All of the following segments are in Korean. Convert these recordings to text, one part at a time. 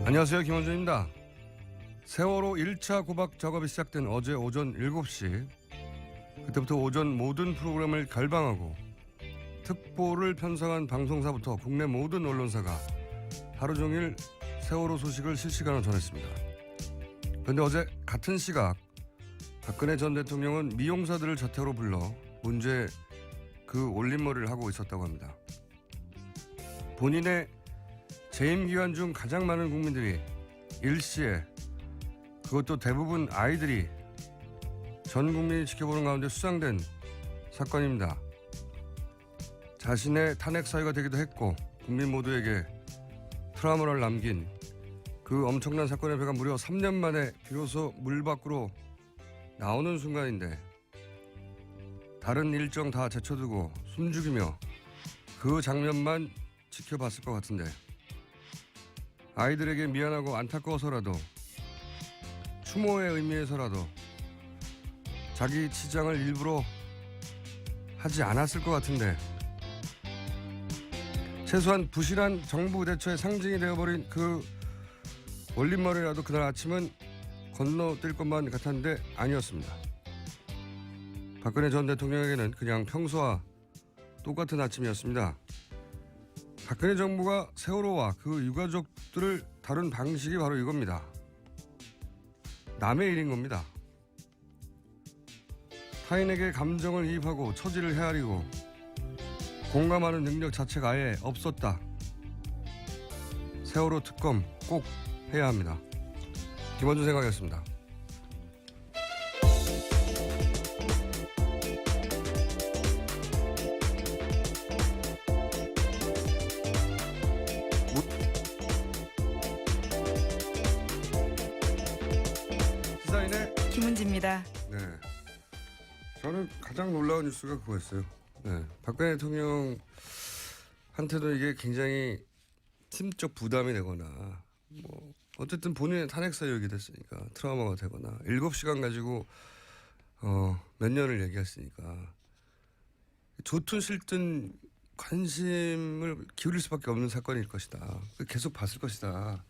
안녕하세요, 김원준입니다. 세월호 1차 고박 작업이 시작된 어제 오전 7시, 그때부터 오전 모든 프로그램을 결방하고 특보를 편성한 방송사부터 국내 모든 언론사가 하루 종일 세월호 소식을 실시간으로 전했습니다. 그런데 어제 같은 시각 박근혜 전 대통령은 미용사들을 자택으로 불러 문제의 그 올림머리를 하고 있었다고 합니다. 본인의 재임 기간 중 가장 많은 국민들이 일시에, 그것도 대부분 아이들이 전 국민이 지켜보는 가운데 수상된 사건입니다. 자신의 탄핵 사유가 되기도 했고 국민 모두에게 트라우마를 남긴 그 엄청난 사건의 배가 무려 3년 만에 비로소 물 밖으로 나오는 순간인데, 다른 일정 다 제쳐두고 숨죽이며 그 장면만 지켜봤을 것 같은데, 아이들에게 미안하고 안타까워서라도, 추모의 의미에서라도 자기 치장을 일부러 하지 않았을 것 같은데, 최소한 부실한 정부 대처의 상징이 되어버린 그 올림머리라도 그날 아침은 건너뛸 것만 같았는데 아니었습니다. 박근혜 전 대통령에게는 그냥 평소와 똑같은 아침이었습니다. 박근혜 정부가 세월호와 그 유가족들을 다룬 방식이 바로 이겁니다. 남의 일인 겁니다. 타인에게 감정을 이입하고 처지를 헤아리고 공감하는 능력 자체가 아예 없었다. 세월호 특검 꼭 해야 합니다. 김원준 생각이었습니다. 시사인의 김은지입니다. 네, 저는 가장 놀라운 뉴스가 그거였어요. 네, 박근혜 대통령한테도 이게 굉장히 심적 부담이 되거나, 뭐 어쨌든 본인의 탄핵 사유이기도 했으니까 트라우마가 되거나, 7시간 가지고 몇 년을 얘기했으니까 좋든 싫든 관심을 기울일 수밖에 없는 사건일 것이다. 계속 봤을 것이다.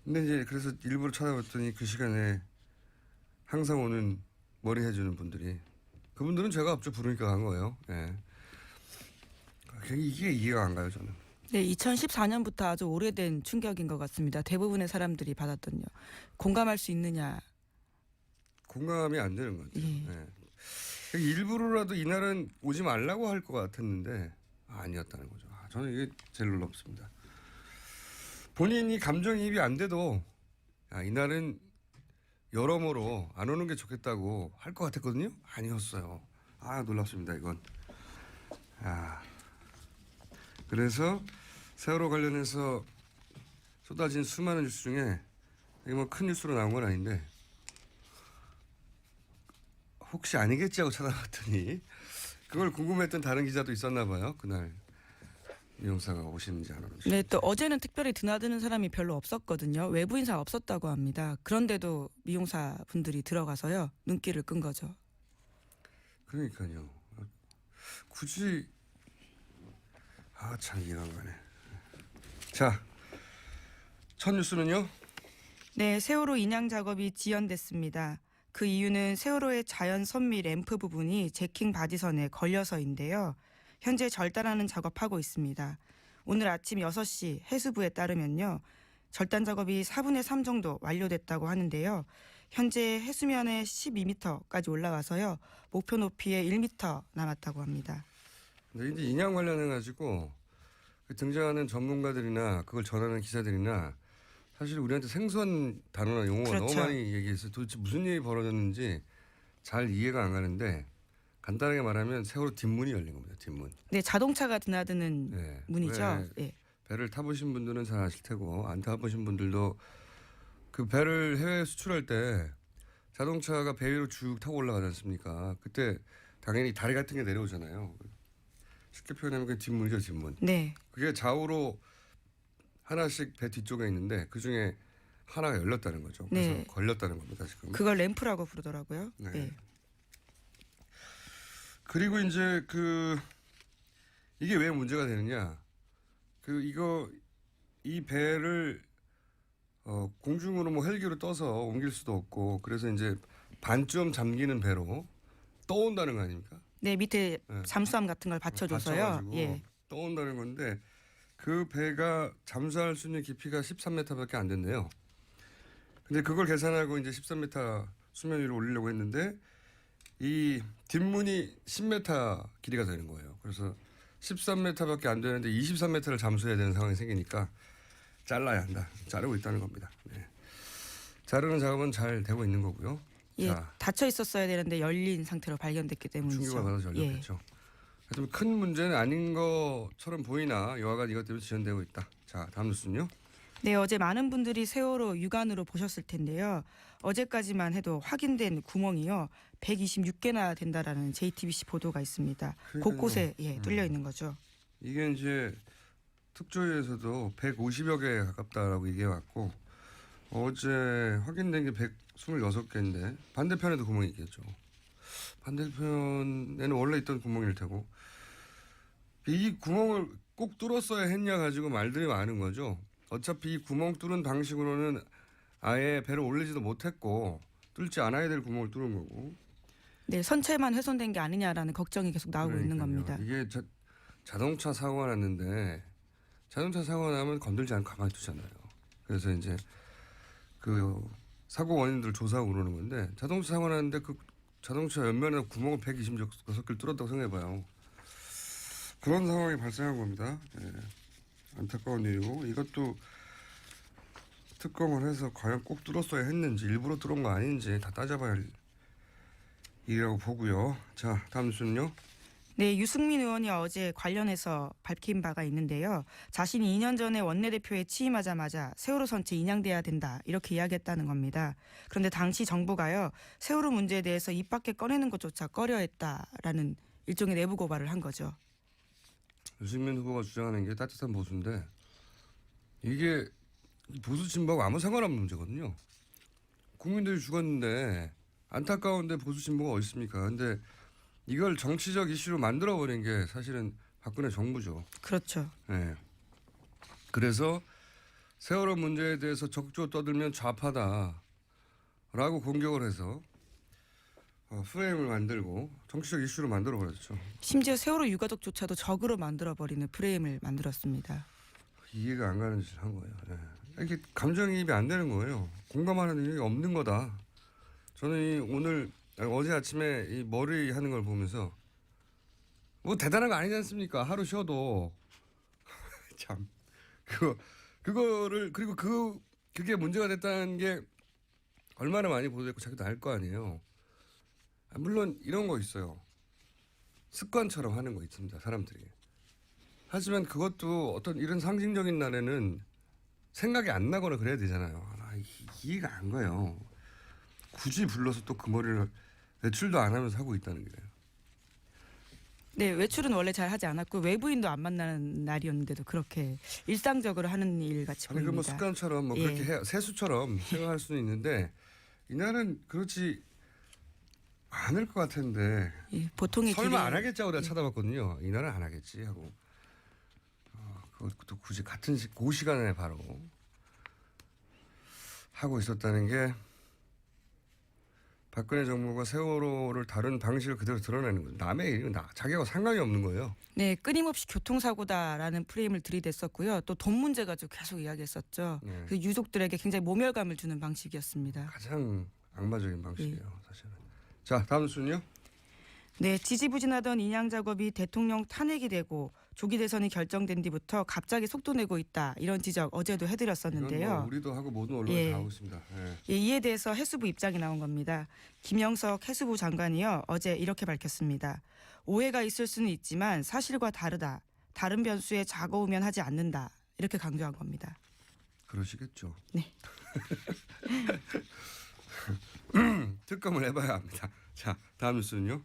근데 이제 그래서 일부러 찾아봤더니 그 시간에 항상 오는 머리 해주는 분들이, 그분들은 죄가 없죠. 부르니까 간 거예요. 네. 이게 이해가 안 가요, 저는. 네, 2014년부터 아주 오래된 충격인 것 같습니다. 대부분의 사람들이 받았던요. 공감할 수 있느냐. 공감이 안 되는 거죠. 예. 네. 일부러라도 이날은 오지 말라고 할 것 같았는데 아니었다는 거죠. 저는 이게 제일 놀랍습니다. 본인이 감정이입이 안 돼도 이날은 여러모로 안 오는 게 좋겠다고 할 것 같았거든요. 아니었어요. 놀랍습니다, 이건. 그래서 세월호 관련해서 쏟아진 수많은 뉴스 중에, 이게 뭐 큰 뉴스로 나온 건 아닌데, 혹시 아니겠지 하고 찾아봤더니 그걸 궁금했던 다른 기자도 있었나 봐요. 그날 미용사가 오시는지 안 오는지. 네, 또 어제는 특별히 드나드는 사람이 별로 없었거든요. 외부 인사 없었다고 합니다. 그런데도 미용사 분들이 들어가서요, 눈길을 끈 거죠. 그러니까요. 굳이 참 이해가 안 가네. 자, 첫 뉴스는요. 네, 세월호 인양 작업이 지연됐습니다. 그 이유는 세월호의 자연 선미 램프 부분이 제킹 바지선에 걸려서인데요. 현재 절단하는 작업하고 있습니다. 오늘 아침 6시 해수부에 따르면요, 절단 작업이 4분의 3 정도 완료됐다고 하는데요. 현재 해수면에 12m까지 올라와서요, 목표 높이에 1m 남았다고 합니다. 근데 이제 인양 관련해가지고 등장하는 전문가들이나 그걸 전하는 기사들이나 사실 우리한테 생소한 단어나 용어가 그렇죠. 너무 많이 얘기해서 도대체 무슨 일이 벌어졌는지 잘 이해가 안 가는데, 간단하게 말하면 세월호 뒷문이 열린 겁니다. 뒷문. 네, 자동차가 드나드는 네. 문이죠. 네. 배를 타보신 분들은 잘 아실 테고, 안 타보신 분들도 그 배를 해외에 수출할 때 자동차가 배 위로 쭉 타고 올라가지 않습니까? 그때 당연히 다리 같은 게 내려오잖아요. 쉽게 표현하면 그 뒷문이죠, 뒷문. 네. 그게 좌우로 하나씩 배 뒤쪽에 있는데 그 중에 하나가 열렸다는 거죠. 그래서 네. 걸렸다는 겁니다, 지금. 그걸 램프라고 부르더라고요. 네. 네. 그리고 이제 이게 왜 문제가 되느냐? 이 배를 공중으로 뭐 헬기로 떠서 옮길 수도 없고 그래서 이제 반쯤 잠기는 배로 떠온다는 거 아닙니까? 네, 밑에 네. 잠수함 같은 걸 받쳐줘서요. 받쳐가지고 예. 떠온다는 건데 그 배가 잠수할 수 있는 깊이가 13m밖에 안 된대요. 근데 그걸 계산하고 이제 13m 수면 위로 올리려고 했는데 이 뒷문이 10m 길이가 되는 거예요. 그래서 13m밖에 안 되는데 23m를 잠수해야 되는 상황이 생기니까 잘라야 한다. 자르고 있다는 겁니다. 네. 자르는 작업은 잘 되고 있는 거고요. 예, 자, 닫혀 있었어야 되는데 열린 상태로 발견됐기 때문이죠. 충격을 받아서 열렸겠죠. 하여튼 큰 문제는 아닌 것처럼 보이나 여하간 이것 때문에 지연되고 있다. 자, 다음 뉴스는요. 네, 어제 많은 분들이 세월호 육안으로 보셨을 텐데요. 어제까지만 해도 확인된 구멍이요. 126개나 된다라는 JTBC 보도가 있습니다. 그러니까요. 곳곳에 뚫려 있는 거죠. 이게 이제 특조위에서도 150여 개 가깝다라고 얘기해왔고 어제 확인된 게 126개인데 반대편에도 구멍이 있겠죠. 반대편에는 원래 있던 구멍일 테고 이 구멍을 꼭 뚫었어야 했냐 가지고 말들이 많은 거죠. 어차피 이 구멍 뚫은 방식으로는 아예 배를 올리지도 못했고 뚫지 않아야 될 구멍을 뚫은 거고. 네, 선체만 훼손된 게 아니냐라는 걱정이 계속 나오고 있는 그러니까요. 겁니다. 이게 자동차 사고가 났는데 자동차 사고가 나면 건들지 않고 가만히 두잖아요. 그래서 이제 그 사고 원인들 조사하고 그러는 건데 자동차 사고 났는데 그 자동차 옆면에 구멍을 126개를 뚫었다고 생각해봐요. 그런 상황이 발생한 겁니다. 네. 안타까운 일이고 이것도 특검을 해서 과연 꼭 뚫었어야 했는지 일부러 뚫은 거 아닌지 다 따져봐야 할 일이라고 보고요. 자, 다음 뉴스는요. 네, 유승민 의원이 어제 관련해서 밝힌 바가 있는데요. 자신이 2년 전에 원내대표에 취임하자마자 세월호 선체 인양돼야 된다 이렇게 이야기했다는 겁니다. 그런데 당시 정부가요. 세월호 문제에 대해서 입 밖에 꺼내는 것조차 꺼려했다라는 일종의 내부 고발을 한 거죠. 유승민 후보가 주장하는 게 따뜻한 보수인데 이게 보수 진보하고 아무 상관없는 문제거든요. 국민들이 죽었는데 안타까운데 보수 진보가 어디 있습니까? 근데 이걸 정치적 이슈로 만들어버린 게 사실은 박근혜 정부죠. 그렇죠. 네. 그래서 세월호 문제에 대해서 적조 떠들면 좌파다라고 공격을 해서 프레임을 만들고 정치적 이슈로 만들어버렸죠. 심지어 세월호 유가족조차도 적으로 만들어버리는 프레임을 만들었습니다. 이해가 안 가는 짓을 한 거예요. 네. 이게 감정이입이 안 되는 거예요. 공감하는 능력이 없는 거다. 저는 어제 아침에 이 머리 하는 걸 보면서 뭐 대단한 거 아니지 않습니까? 하루 쉬어도 참 그거를 그리고 그게 문제가 됐다는 게 얼마나 많이 보도됐고 자기도 알 거 아니에요. 물론 이런 거 있어요. 습관처럼 하는 거 있습니다. 사람들이. 하지만 그것도 어떤 이런 상징적인 날에는 생각이 안 나거나 그래야 되잖아요. 이해가 안 가요. 굳이 불러서 또 그 머리를 외출도 안 하면서 하고 있다는 게. 네, 외출은 원래 잘 하지 않았고 외부인도 안 만나는 날이었는데도 그렇게 일상적으로 하는 일 같이 아니 보입니다. 그 뭐 습관처럼 뭐 그렇게 세수처럼 생각할 수는 있는데 이날은 그렇지 않을 것 같은데 예, 보통의 설마 길에 안 하겠지 하고 내가 찾아봤거든요. 이날은 안 하겠지 하고 그것도 굳이 같은 그 시간에 바로 하고 있었다는 게 박근혜 정부가 세월호를 다룬 방식을 그대로 드러내는 거죠. 남의 일은 자기하고 상관이 없는 거예요. 네, 끊임없이 교통사고다라는 프레임을 들이댔었고요. 또 돈 문제 가지고 계속 이야기했었죠. 네. 그 유족들에게 굉장히 모멸감을 주는 방식이었습니다. 가장 악마적인 방식이에요. 사실은. 자, 다음 순요. 네, 지지부진하던 인양 작업이 대통령 탄핵이 되고 조기 대선이 결정된 뒤부터 갑자기 속도 내고 있다. 이런 지적 어제도 이건 해드렸었는데요. 뭐 우리도 하고 모든 언론이 예. 다 하고 있습니다. 예. 예, 이에 대해서 해수부 입장이 나온 겁니다. 김영석 해수부 장관이요. 어제 이렇게 밝혔습니다. 오해가 있을 수는 있지만 사실과 다르다. 다른 변수에 작아오면 하지 않는다. 이렇게 강조한 겁니다. 그러시겠죠. 네. 특검을 해봐야 합니다. 자, 다음 뉴스는요.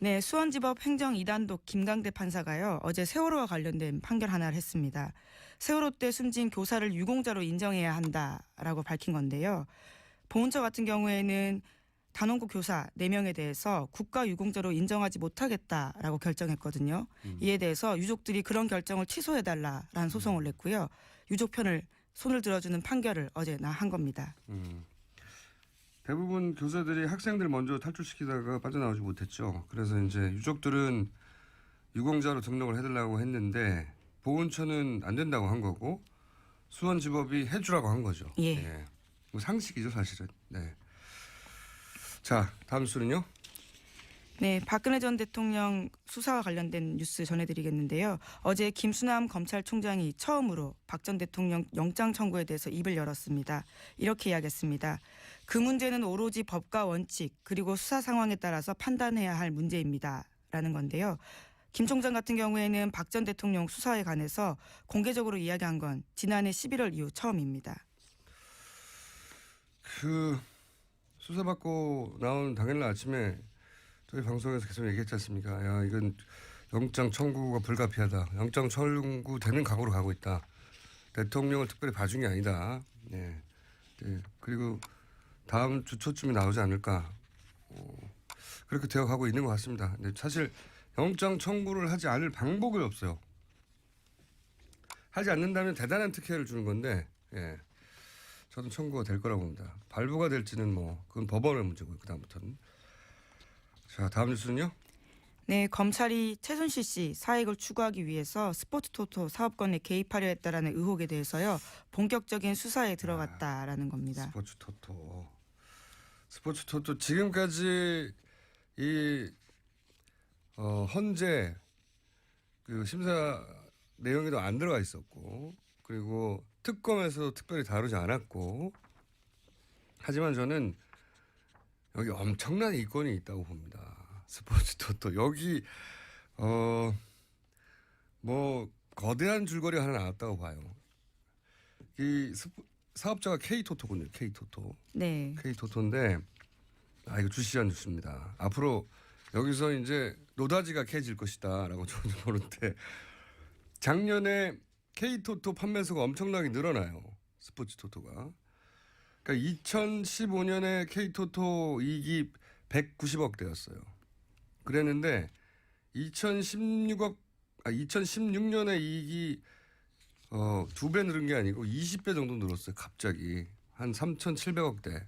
네, 수원지법 행정 2단독 김강대 판사가요, 어제 세월호와 관련된 판결 하나를 했습니다. 세월호 때 숨진 교사를 유공자로 인정해야 한다라고 밝힌 건데요. 보훈처 같은 경우에는 단원고 교사 4명에 대해서 국가 유공자로 인정하지 못하겠다라고 결정했거든요. 이에 대해서 유족들이 그런 결정을 취소해달라라는 소송을 냈고요. 유족 편을 손을 들어주는 판결을 어제 한 겁니다. 대부분 교사들이 학생들 먼저 탈출시키다가 빠져나오지 못했죠. 그래서 이제 유족들은 유공자로 등록을 해달라고 했는데 보훈처는 안 된다고 한 거고 수원지법이 해주라고 한 거죠. 예. 뭐 상식이죠, 사실은. 네. 자, 다음 뉴스는요. 네, 박근혜 전 대통령 수사와 관련된 뉴스 전해드리겠는데요. 어제 김수남 검찰총장이 처음으로 박 전 대통령 영장 청구에 대해서 입을 열었습니다. 이렇게 이야기했습니다. 그 문제는 오로지 법과 원칙 그리고 수사 상황에 따라서 판단해야 할 문제입니다. 라는 건데요. 김 총장 같은 경우에는 박 전 대통령 수사에 관해서 공개적으로 이야기한 건 지난해 11월 이후 처음입니다. 그 수사받고 나온 당일날 아침에 저희 방송에서 계속 얘기했지 않습니까? 야, 이건 영장 청구가 불가피하다. 영장 청구 되는 각오로 가고 있다. 대통령을 특별히 봐준 게 아니다. 네. 네. 그리고 다음 주 초쯤에 나오지 않을까. 그렇게 되어가고 있는 것 같습니다. 근데 사실 영장 청구를 하지 않을 방법이 없어요. 하지 않는다면 대단한 특혜를 주는 건데, 예. 저는 청구가 될 거라고 봅니다. 발부가 될지는 뭐 그건 법원의 문제고요. 그다음부터는. 자, 다음 뉴스는요. 네, 검찰이 최순실 씨 사익을 추구하기 위해서 스포츠토토 사업권에 개입하려 했다라는 의혹에 대해서요, 본격적인 수사에 들어갔다라는 겁니다. 스포츠토토 지금까지 이 헌재 그 심사 내용에도 안 들어가 있었고, 그리고 특검에서도 특별히 다루지 않았고, 하지만 저는 여기 엄청난 이권이 있다고 봅니다. 스포츠토토 여기 뭐 거대한 줄거리 하나 나왔다고 봐요. 이 사업자가 K토토군요. K토토. 네. K토토인데 이거 주시한 뉴스입니다. 앞으로 여기서 이제 노다지가 캐질 것이다라고 저는 보는데 작년에 K토토 판매수가 엄청나게 늘어나요. 스포츠토토가. 그러니까 2015년에 K토토 이익이 190억대였어요. 그랬는데 2016년에 이익이 2배 늘은 게 아니고 20배 정도 늘었어요. 갑자기 한 3,700억대.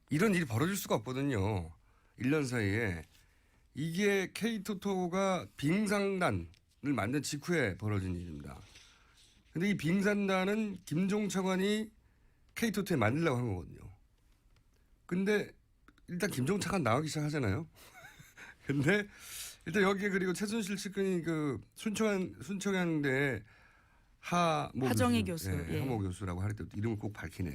이런 일이 벌어질 수가 없거든요. 1년 사이에. 이게 K토토가 빙상단을 만든 직후에 벌어진 일입니다. 근데 이 빙산단은 김종차관이 K토토에 만들려고 한 거거든요. 근데 일단 김종차관 나오기 시작하잖아요. 근데 일단 여기에 그리고 최순실 측근이 그 순천향대 하정희 교수. 예. 하모 교수라고 할 때 이름을 꼭 밝히네요.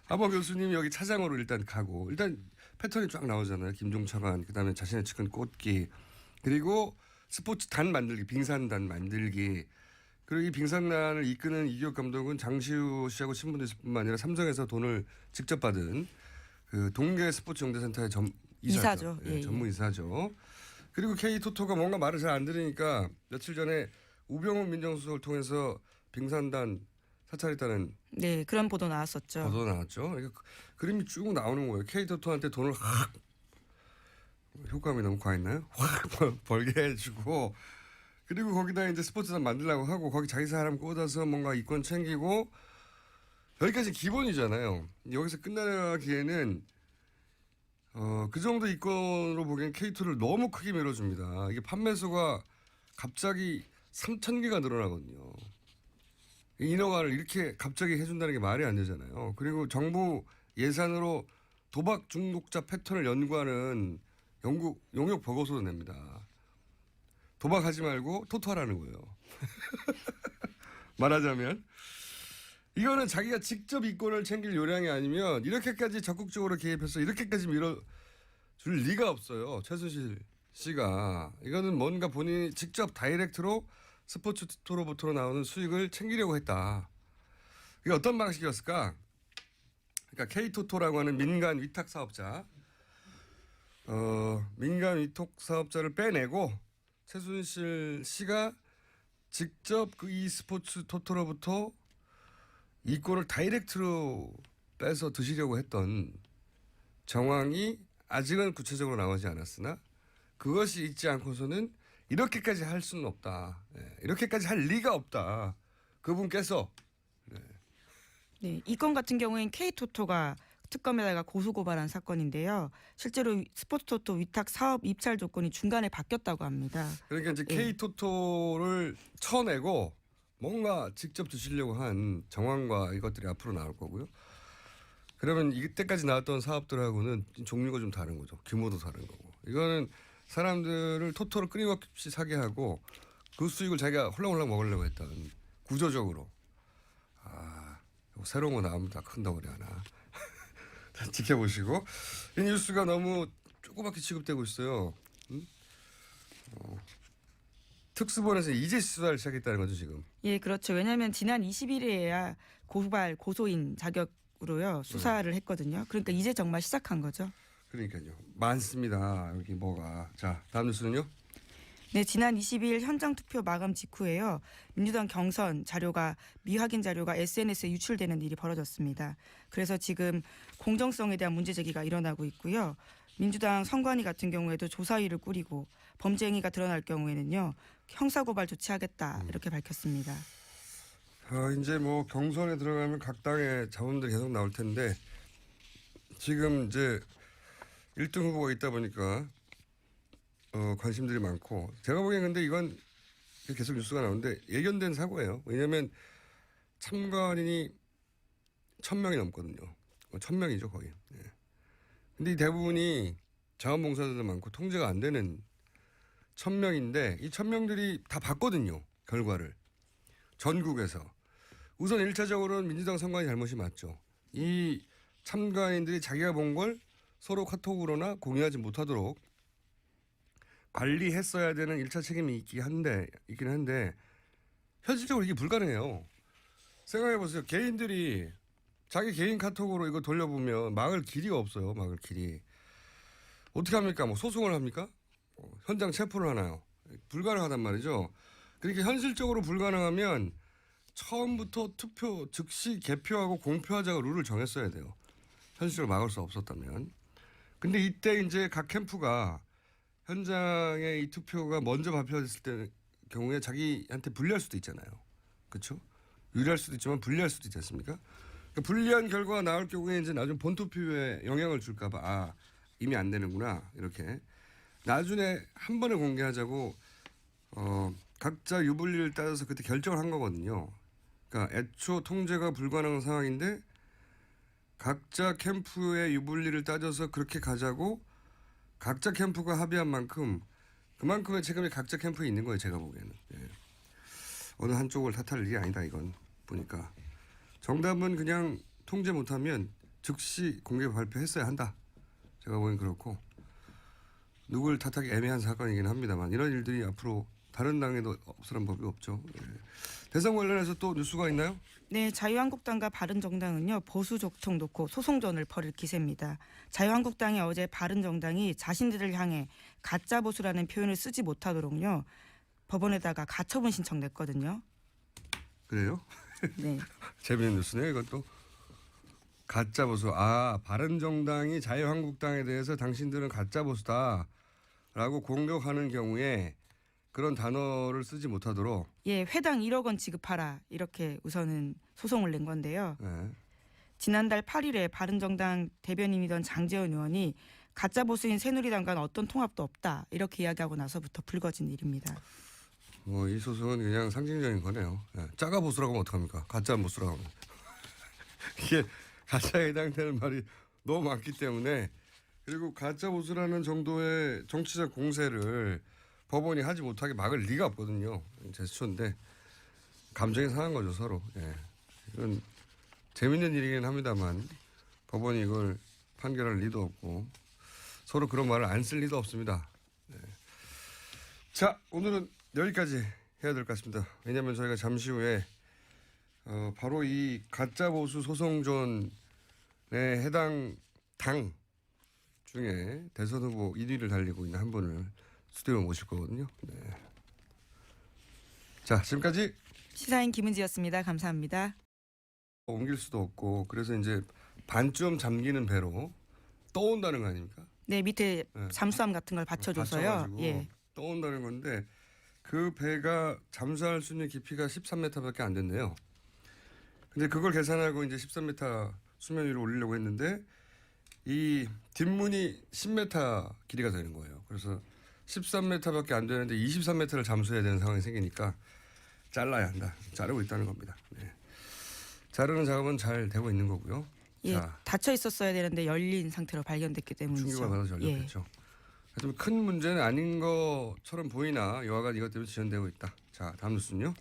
하모 교수님이 여기 차장으로 일단 가고 일단 패턴이 쫙 나오잖아요. 김종차관, 그다음에 자신의 측근 꽂기, 그리고 스포츠단 만들기, 빙산단 만들기. 그리고 이 빙상단을 이끄는 이기혁 감독은 장시우 씨하고 친분도 있을 뿐만 아니라 삼성에서 돈을 직접 받은 그 동계 스포츠 영재센터의 이사죠. 예, 전무 이사죠. 그리고 K토토가 뭔가 말을 잘 안 들으니까 며칠 전에 우병우 민정수석을 통해서 빙산단 사찰했다는 네, 그런 보도 나왔었죠. 보도 나왔죠. 그림이 쭉 나오는 거예요. K토토한테 돈을 확, 효과음이 너무 과했나요? 확 벌게 해주고, 그리고 거기다 이제 스포츠단 만들려고 하고 거기 자기 사람 꽂아서 뭔가 이권 챙기고, 여기까지 기본이잖아요. 여기서 끝나기에는 그 정도 이권으로 보기엔 K2를 너무 크게 밀어줍니다. 이게 판매수가 갑자기 3,000개가 늘어나거든요. 인허가를 이렇게 갑자기 해준다는 게 말이 안 되잖아요. 그리고 정부 예산으로 도박 중독자 패턴을 연구하는 용역 보고서도 냅니다. 도박하지 말고 토토하라는 거예요. 말하자면. 이거는 자기가 직접 이권을 챙길 요량이 아니면 이렇게까지 적극적으로 개입해서 이렇게까지 밀어줄 리가 없어요. 최순실 씨가. 이거는 뭔가 본인이 직접 다이렉트로 스포츠 토로부터 나오는 수익을 챙기려고 했다. 이게 어떤 방식이었을까? 그러니까 K토토라고 하는 민간 위탁 사업자, 민간 위탁 사업자를 빼내고 최순실 씨가 직접 그 e스포츠 토토로부터 이권을 다이렉트로 빼서 드시려고 했던 정황이 아직은 구체적으로 나오지 않았으나 그것이 있지 않고서는 이렇게까지 할 수는 없다. 이렇게까지 할 리가 없다. 그분께서 네, 이 건 같은 경우엔 K토토가 특검에다가 고소고발한 사건인데요. 실제로 스포츠토토 위탁 사업 입찰 조건이 중간에 바뀌었다고 합니다. 그러니까 이제 예. K토토를 쳐내고 뭔가 직접 드시려고 한 정황과 이것들이 앞으로 나올 거고요. 그러면 이때까지 나왔던 사업들하고는 종류가 좀 다른 거죠. 규모도 다른 거고. 이거는 사람들을 토토로 끊임없이 사게 하고 그 수익을 자기가 홀랑홀랑 먹으려고 했던 구조적으로. 새로운 거 나오면 다 큰 덩어리 하나. 지켜보시고. 이 뉴스가 너무 조그맣게 취급되고 있어요. 응? 특수본에서 이제 수사를 시작했다는 거죠, 지금. 예, 그렇죠. 왜냐하면 지난 20일에야 고발 고소인 자격으로요 수사를 했거든요. 그러니까 이제 정말 시작한 거죠. 그러니까요. 많습니다. 여기 뭐가. 자, 다음 뉴스는요? 네, 지난 20일 현장 투표 마감 직후에요. 민주당 경선 자료가 미확인 자료가 SNS에 유출되는 일이 벌어졌습니다. 그래서 지금 공정성에 대한 문제 제기가 일어나고 있고요. 민주당 선관위 같은 경우에도 조사위를 꾸리고 범죄 행위가 드러날 경우에는요 형사고발 조치하겠다 이렇게 밝혔습니다. 이제 뭐 경선에 들어가면 각 당의 자원들이 계속 나올 텐데 지금 이제 1등 후보가 있다 보니까 관심들이 많고 제가 보기엔 근데 이건 계속 뉴스가 나오는데 예견된 사고예요. 왜냐하면 참관인이 1,000명이 넘거든요. 1,000명이죠 거의. 예. 근데 이 대부분이 자원봉사자도 많고 통제가 안 되는 1,000명인데 이 1,000명들이 다 봤거든요. 결과를. 전국에서. 우선 1차적으로는 민주당 선관위 잘못이 맞죠. 이 참관인들이 자기가 본 걸 서로 카톡으로나 공유하지 못하도록 관리했어야 되는 1차 책임이 있긴 한데 현실적으로 이게 불가능해요. 생각해보세요. 개인들이 자기 개인 카톡으로 이거 돌려보면 막을 길이가 없어요. 막을 길이. 어떻게 합니까? 뭐 소송을 합니까? 현장 체포를 하나요? 불가능하단 말이죠. 그러니까 현실적으로 불가능하면 처음부터 투표 즉시 개표하고 공표하자고 룰을 정했어야 돼요. 현실적으로 막을 수 없었다면. 근데 이때 이제 각 캠프가 현장에 이 투표가 먼저 발표됐을 때 경우에 자기한테 불리할 수도 있잖아요. 그렇죠? 유리할 수도 있지만 불리할 수도 있지 않습니까? 그러니까 불리한 결과가 나올 경우에 이제 나중 본투표에 영향을 줄까 봐 이미 안 되는구나 이렇게 나중에 한 번에 공개하자고 각자 유불리를 따져서 그때 결정을 한 거거든요. 그러니까 애초 통제가 불가능한 상황인데 각자 캠프의 유불리를 따져서 그렇게 가자고 각자 캠프가 합의한 만큼 그만큼의 책임이 각자 캠프에 있는 거예요. 제가 보기에는. 예. 어느 한쪽을 탓할 일이 아니다 이건 보니까. 정답은 그냥 통제 못하면 즉시 공개 발표했어야 한다. 제가 보기엔 그렇고. 누굴 탓하기 애매한 사건이긴 합니다만 이런 일들이 앞으로 다른 당에도 없으란 법이 없죠. 예. 대선 관련해서 또 뉴스가 있나요? 네, 자유한국당과 바른정당은요 보수 적통 놓고 소송전을 벌일 기세입니다. 자유한국당이 어제 바른정당이 자신들을 향해 가짜 보수라는 표현을 쓰지 못하도록요 법원에다가 가처분 신청 냈거든요. 그래요? 네, 재밌는 뉴스네요. 이것도. 가짜 보수. 바른정당이 자유한국당에 대해서 당신들은 가짜 보수다라고 공격하는 경우에 그런 단어를 쓰지 못하도록. 예, 회당 1억 원 지급하라 이렇게 우선은 소송을 낸 건데요. 네. 지난달 8일에 바른정당 대변인이던 장제원 의원이 가짜 보수인 새누리당과는 어떤 통합도 없다 이렇게 이야기하고 나서부터 불거진 일입니다. 이 소송은 그냥 상징적인 거네요. 네. 짜가 보수라고 하면 어떡합니까? 가짜 보수라고 하면. 이게 가짜에 해당되는 말이 너무 많기 때문에 그리고 가짜 보수라는 정도의 정치적 공세를 법원이 하지 못하게 막을 리가 없거든요. 제스처인데 감정이 상한 거죠 서로. 예. 이건 재밌는 일이긴 합니다만 법원이 이걸 판결할 리도 없고 서로 그런 말을 안 쓸 리도 없습니다. 예. 자 오늘은 여기까지 해야 될 것 같습니다. 왜냐하면 저희가 잠시 후에 바로 이 가짜 보수 소송전에 해당 당 중에 대선 후보 1위를 달리고 있는 한 분을 스튜디오에 모실 거거든요. 네. 자, 지금까지 시사인 김은지였습니다. 감사합니다. 옮길 수도 없고 그래서 이제 반쯤 잠기는 배로 떠온다는 거 아닙니까? 네, 밑에 네. 잠수함 같은 걸 받쳐줘서요. 받쳐가지고 예. 떠온다는 건데 그 배가 잠수할 수 있는 깊이가 13m밖에 안 된대요. 근데 그걸 계산하고 이제 13m 수면 위로 올리려고 했는데 이 뒷문이 10m 길이가 되는 거예요. 그래서 13m밖에 안 되는데 23m를 잠수해야 되는 상황이 생기니까 잘라야 한다. 자르고 있다는 겁니다. 네. 자르는 작업은 잘 되고 있는 거고요. 예, 자, 닫혀 있었어야 되는데 열린 상태로 발견됐기 때문이죠. 충격을 받아서 예. 열렸겠죠. 좀 큰 문제는 아닌 것처럼 보이나 여하간 이것 때문에 지연되고 있다. 자, 다음 뉴스는요.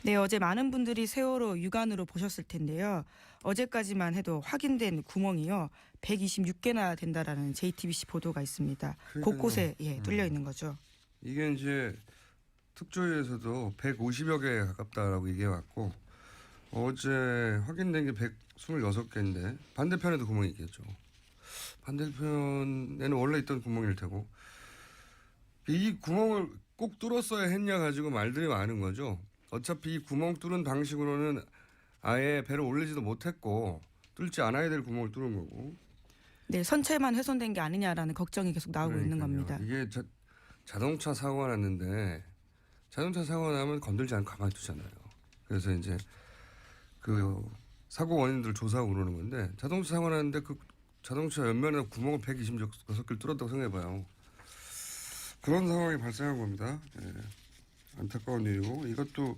네, 어제 많은 분들이 세월호 육안으로 보셨을 텐데요. 어제까지만 해도 확인된 구멍이요. 126개나 된다라는 JTBC 보도가 있습니다. 그러니까요. 곳곳에 뚫려 있는 거죠. 이게 이제 특조위에서도 150여 개 가깝다라고 얘기해왔고 어제 확인된 게 126개인데 반대편에도 구멍이 있겠죠. 반대편에는 원래 있던 구멍일 테고 이 구멍을 꼭 뚫었어야 했냐 가지고 말들이 많은 거죠. 어차피 이 구멍 뚫은 방식으로는 아예 배를 올리지도 못했고 뚫지 않아야 될 구멍을 뚫은 거고. 네, 선체만 훼손된 게 아니냐라는 걱정이 계속 나오고 있는 그러니까요. 겁니다. 이게 자동차 사고가 났는데 자동차 사고가 나면 건들지 않고 가만히 두잖아요. 그래서 이제 그 사고 원인들 조사하고 그러는 건데 자동차 사고 났는데 그 자동차 옆면에 구멍을 126개를 뚫었다고 생각해봐요. 그런 상황이 발생한 겁니다. 예. 안타까운 일이고 이것도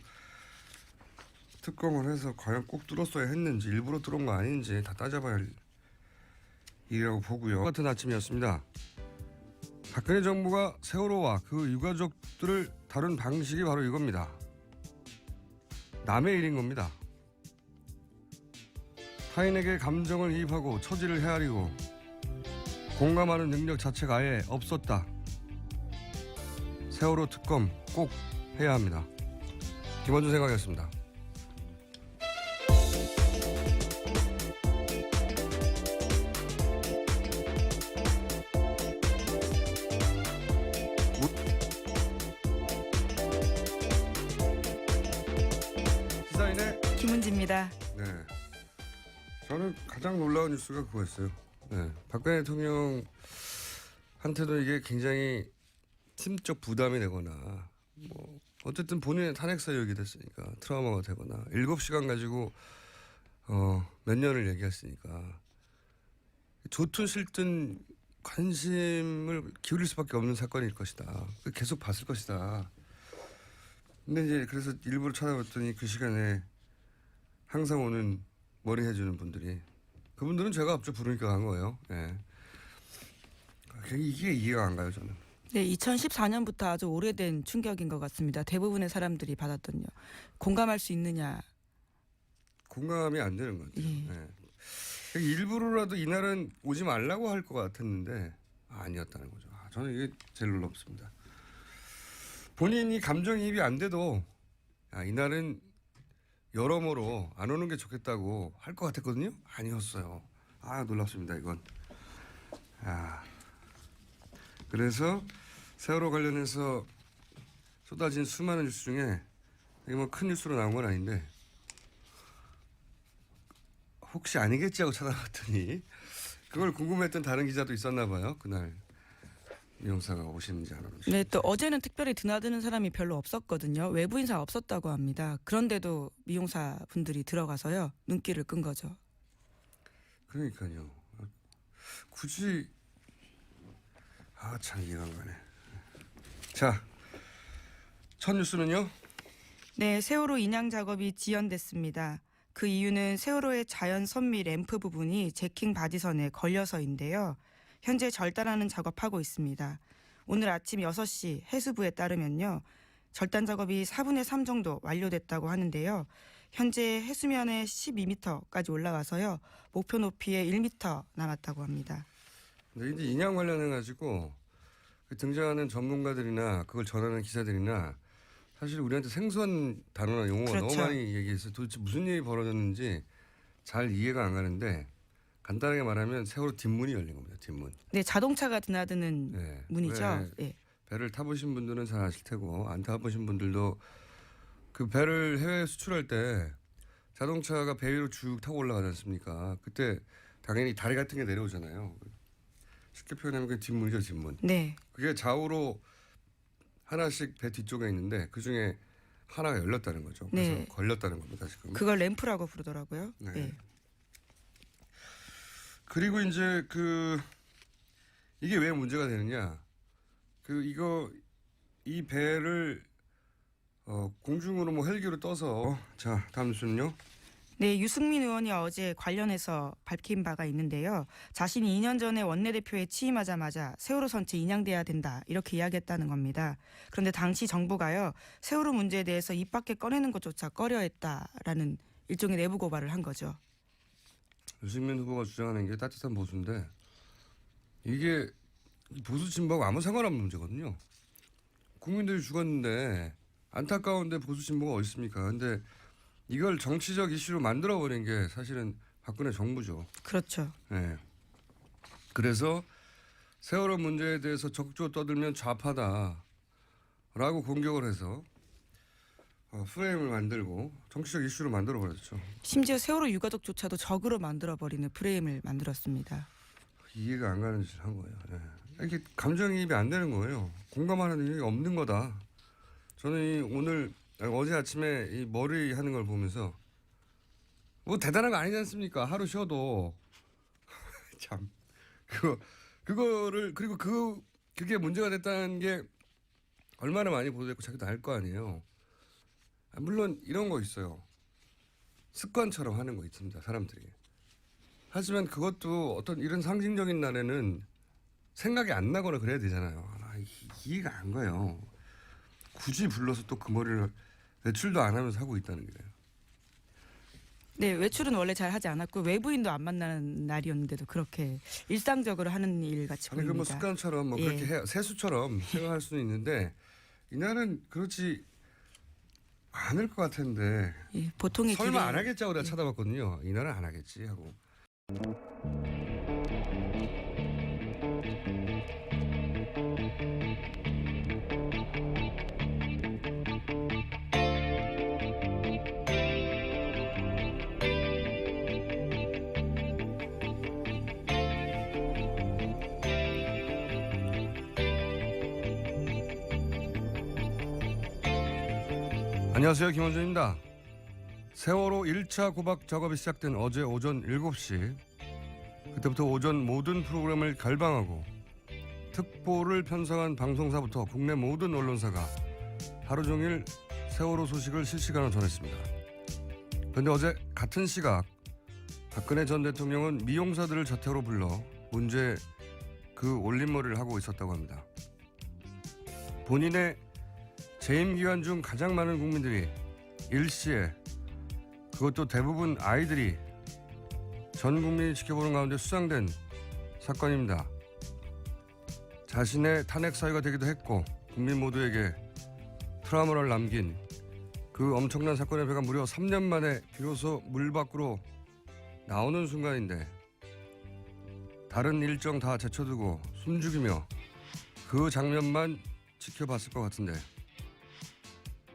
특검을 해서 과연 꼭 뚫었어야 했는지 일부러 뚫은 거 아닌지 다 따져봐야 할 일이라고 보고요. 같은 아침이었습니다. 박근혜 정부가 세월호와 그 유가족들을 다룬 방식이 바로 이겁니다. 남의 일인 겁니다. 타인에게 감정을 이입하고 처지를 헤아리고 공감하는 능력 자체가 아예 없었다. 세월호 특검 꼭 해야 합니다. 김원준 생각이었습니다. 시사인의 김은지입니다. 네. 저는 가장 놀라운 뉴스가 그거였어요. 네. 박근혜 대통령한테도 이게 굉장히 심적 부담이 되거나 뭐 어쨌든 본인의 탄핵 사유이게 됐으니까 트라우마가 되거나 7시간 가지고 몇 년을 얘기했으니까 좋든 싫든 관심을 기울일 수밖에 없는 사건일 것이다. 계속 봤을 것이다. 근데 이제 그래서 일부러 찾아봤더니 그 시간에 항상 오는 머리 해주는 분들이 그분들은 죄가 없죠. 부르니까 간 거예요. 예. 이게 이해가 안 가요 저는. 네, 2014년부터 아주 오래된 충격인 것 같습니다. 대부분의 사람들이 받았던요. 공감할 수 있느냐. 공감이 안 되는 것 같아요. 예. 예. 일부러라도 이날은 오지 말라고 할 것 같았는데 아니었다는 거죠. 저는 이게 제일 놀랍습니다. 본인이 감정이입이 안 돼도 이날은 여러모로 안 오는 게 좋겠다고 할 것 같았거든요. 아니었어요. 놀랍습니다 이건. 그래서 세월호 관련해서 쏟아진 수많은 뉴스 중에 이게 뭐 큰 뉴스로 나온 건 아닌데 혹시 아니겠지 하고 찾아봤더니 그걸 궁금했던 다른 기자도 있었나 봐요. 그날 미용사가 오시는지 안 오는지. 네, 또 어제는 특별히 드나드는 사람이 별로 없었거든요. 외부 인사 없었다고 합니다. 그런데도 미용사 분들이 들어가서요. 눈길을 끈 거죠. 그러니까요. 굳이 참 이해가 안 가네. 자, 첫 뉴스는요. 네, 세월호 인양 작업이 지연됐습니다. 그 이유는 세월호의 자연 선미 램프 부분이 제킹 바지선에 걸려서인데요. 현재 절단하는 작업하고 있습니다. 오늘 아침 6시 해수부에 따르면요. 절단 작업이 4분의 3 정도 완료됐다고 하는데요. 현재 해수면에 12m까지 올라가서요. 목표 높이에 1m 남았다고 합니다. 근데 이제 인양 관련해 가지고 등장하는 전문가들이나 그걸 전하는 기사들이나 사실 우리한테 생소한 단어나 용어가 그렇죠. 너무 많이 얘기해서 도대체 무슨 일이 벌어졌는지 잘 이해가 안 가는데 간단하게 말하면 세월호 뒷문이 열린 겁니다. 뒷문. 네, 자동차가 드나드는 네. 문이죠. 왜 예. 배를 타보신 분들은 잘 아실 테고 안 타보신 분들도 그 배를 해외 수출할 때 자동차가 배 위로 쭉 타고 올라가지 않습니까? 그때 당연히 다리 같은 게 내려오잖아요. 쉽게 표현하면 그 뒷문이죠, 뒷문. 네. 그게 좌우로 하나씩 배 뒤쪽에 있는데 그 중에 하나가 열렸다는 거죠. 그래서 네. 걸렸다는 겁니다, 지금. 그걸 램프라고 부르더라고요. 네. 예. 그리고 이제 이게 왜 문제가 되느냐? 이 배를 공중으로 뭐 헬기로 떠서 자, 다음 뉴스는요. 네, 유승민 의원이 어제 관련해서 밝힌 바가 있는데요. 자신이 2년 전에 원내대표에 취임하자마자 세월호 선체 인양돼야 된다 이렇게 이야기했다는 겁니다. 그런데 당시 정부가요. 세월호 문제에 대해서 입 밖에 꺼내는 것조차 꺼려했다라는 일종의 내부 고발을 한 거죠. 유승민 후보가 주장하는 게 따뜻한 보수인데 이게 보수 진보하고 아무 상관없는 문제거든요. 국민들이 죽었는데 안타까운데 보수 진보가 어디 있습니까? 근데 이걸 정치적 이슈로 만들어버린 게 사실은 박근혜 정부죠. 그렇죠. 네. 그래서 세월호 문제에 대해서 적조 떠들면 좌파다라고 공격을 해서 프레임을 만들고 정치적 이슈로 만들어버렸죠. 심지어 세월호 유가족조차도 적으로 만들어버리는 프레임을 만들었습니다. 이해가 안 가는 짓을 한 거예요. 네. 이렇게 감정이입이 안 되는 거예요. 공감하는 일이 없는 거다. 저는 어제 아침에 이 머리 하는 걸 보면서 뭐 대단한 거 아니지 않습니까? 하루 쉬어도 참 그거를 그리고 그게 문제가 됐다는 게 얼마나 많이 보도됐고 자기도 알 거 아니에요. 물론 이런 거 있어요. 습관처럼 하는 거 있습니다. 사람들이. 하지만 그것도 어떤 이런 상징적인 날에는 생각이 안 나거나 그래야 되잖아요. 이해가 안 가요. 굳이 불러서 또 그 머리를 외출도 안 하면서 하고 있다는 게. 네, 외출은 원래 잘 하지 않았고 외부인도 안 만나는 날이었는데도 그렇게 일상적으로 하는 일 같이 아니 보입니다. 그 뭐 습관처럼 뭐 예. 그렇게 세수처럼 생각할 수는 있는데 이날은 그렇지 않을 것 같은데 예, 보통의 설마 길에- 안 하겠지 하고 내가 찾아봤거든요. 이날은 안 하겠지 하고. 안녕하세요. 김원준입니다. 세월호 1차 고박 작업이 시작된 어제 오전 7시 그때부터 오전 모든 프로그램을 결방하고 특보를 편성한 방송사부터 국내 모든 언론사가 하루 종일 세월호 소식을 실시간으로 전했습니다. 그런데 어제 같은 시각 박근혜 전 대통령은 미용사들을 저택으로 불러 문제 그 올림머리를 하고 있었다고 합니다. 본인의 재임 기간 중 가장 많은 국민들이 일시에 그것도 대부분 아이들이 전 국민이 지켜보는 가운데 수상된 사건입니다. 자신의 탄핵 사유가 되기도 했고 국민 모두에게 트라우마를 남긴 그 엄청난 사건의 배가 무려 3년 만에 비로소 물 밖으로 나오는 순간인데 다른 일정 다 제쳐두고 숨죽이며 그 장면만 지켜봤을 것 같은데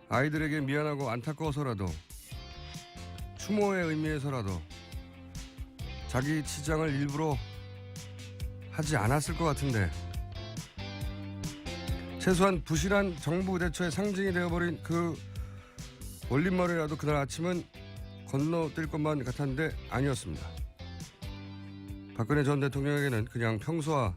아이들에게 미안하고 안타까워서라도 추모의 의미에서라도 자기 치장을 일부러 하지 않았을 것 같은데 최소한 부실한 정부 대처의 상징이 되어버린 그 올림머리라도 그날 아침은 건너뛸 것만 같았는데 아니었습니다. 박근혜 전 대통령에게는 그냥 평소와